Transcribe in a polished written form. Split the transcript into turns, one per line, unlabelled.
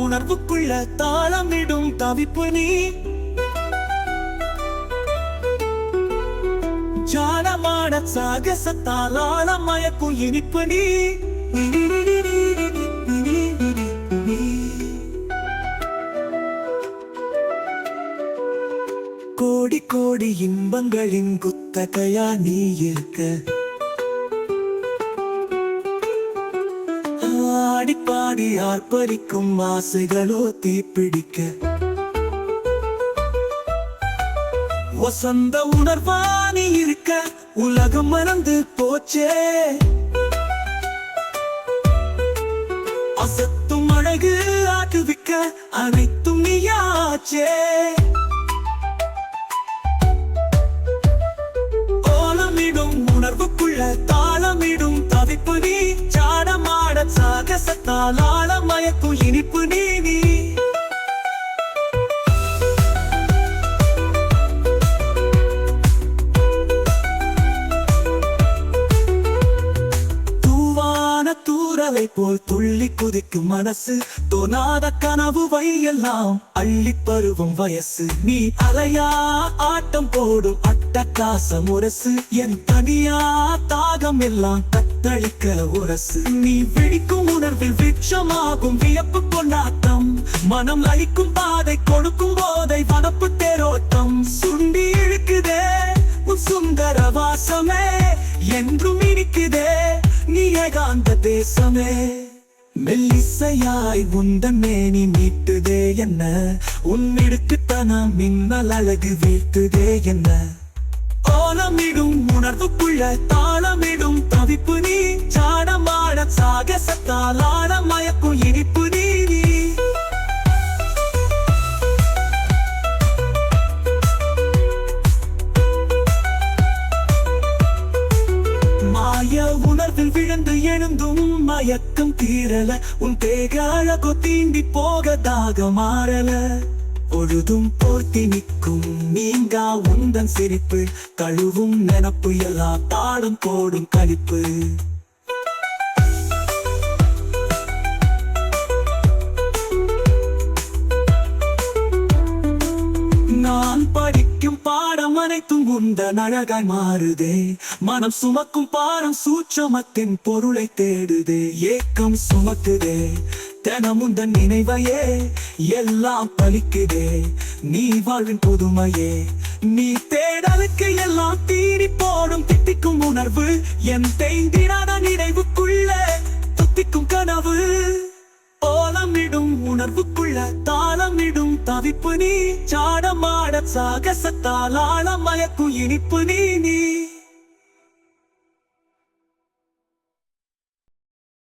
உணர்வுக்குள்ள தாளமிடும் தவிப்பு நீ. ஜானமான சாகசத்தால் ஆழமயக்கும் இனிப்பு நீ. கோடி கோடி இன்பங்களின் குத்தகையா நீ இருக்க. ஆடி பாடி ஆர்ப்பரிக்கும் ஆசைகளோ தீப்பிடிக்க. வசந்த உணர்வானி இருக்க உலகம் மறந்து போச்சே. அசத்தும் அழகு ஆட்டுவிக்க அனைத்தும் நீயாச்சே. ஓலமிடும் உணர்வுக்குள்ள தாளமிடும் தவிப்பு நீ. சாடமாட சாகசத்தால் ஆழமயக்கும் இனிப்பு நீ. தூரலை போல் துள்ளி குதிக்கும் மனசு. தோணாத கனவு வையெல்லாம் அள்ளி பருவம் வயசு. நீ அலையா ஆட்டம் போடும் அட்டகாச முரசு. என் தனியா தாகம் எல்லாம் தத்தளிக்க உரசு. நீ விழிக்கும் உணர்வில் விட்சமாகும் வியப்பு கொண்டாட்டம். மனம் அழிக்கும் பாதை கொடுக்கும் போதை வனப்பு தேரோட்டம். சுண்டி இழுக்குதே உன் சுந்தர வாசமே. என்றும் இனிக்குதே நீ ஏகாந்த தேசமே. மெல்லிசையாய் உந்தன் மேனி மீட்டுதே என்ன. உன்னிடுக்குத்தனம் மின்னல் அழகு வீழ்த்துதே என்ன. ஓலமிடும் உணர்வுக்குள்ள தாளமிடும் தவிப்பு நீ. சாடமாட சாகசத்தால் ஆழமயக்கும் இனிப்பு நீ. உணர்வில் விழுந்து எழுந்தும் மயக்கம் தீரல. உன் தேக அழகோ தீண்டி போக தாக மாறல. பொழுதும் போர்த்தி நிற்கும் நீங்கா உந்தன் சிரிப்பு. கழுவும் நினப்பு எல்லாம் தாடும் போடும் கழிப்பு. நான் படிக்கும் பாடம் அனைத்தும் உந்தன் அழகாய் மாறுதே. மனம் சுமக்கும் பாரம் சூட்சமத்தின் பொருளை தேடுதே. ஏக்கம் சுமக்குதே தினமுந்தன் நினைவையே. எல்லாம் பலிக்குதே நீ வாழ்வின் புதுமையே. நீ தேடலுக்கு எல்லாம் தீரி போடும் திட்டிக்கும் உணர்வு. என் தேய்ந்திடாத நினைவுக்குள்ள துத்திக்கும் கனவு. ஓலமிடும் உணர்வுக்குள்ள தாளமிடும் தவிப்பு நீ. சாடமாட சாகசத்தால் ஆழமயக்கும் இனிப்பு நீ.